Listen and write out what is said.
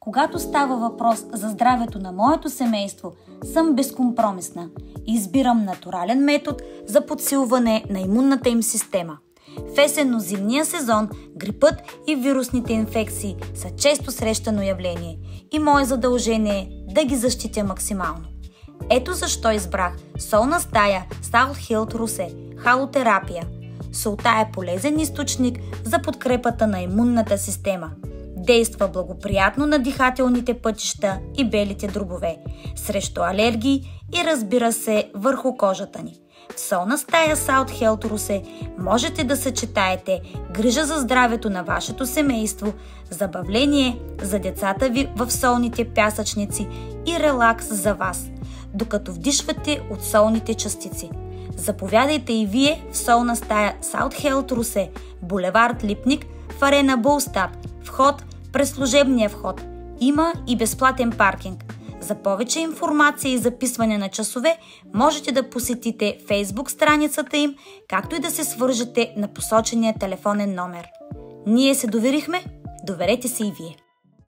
Когато става въпрос за здравето на моето семейство, съм безкомпромисна и избирам натурален метод за подсилване на имунната им система. В есенно-зимния сезон грипът и вирусните инфекции са често срещано явление и мое задължение е да ги защитя максимално. Ето защо избрах солна стая South Health Русе – халотерапия. Солта е полезен източник за подкрепата на имунната система. Действа благоприятно на дихателните пътища и белите дробове, срещу алергии и разбира се върху кожата ни. В солна стая South Health Русе можете да съчетаете грижа за здравето на вашето семейство, забавление за децата ви в солните пясъчници и релакс за вас, докато вдишвате от солните частици. Заповядайте и вие в солна стая South Health Русе, булевард Липник, в арена Булстат, вход през служебния вход. Има и безплатен паркинг. За повече информация и записване на часове можете да посетите Facebook страницата им, както и да се свържете на посочения телефонен номер. Ние се доверихме, доверете се и вие.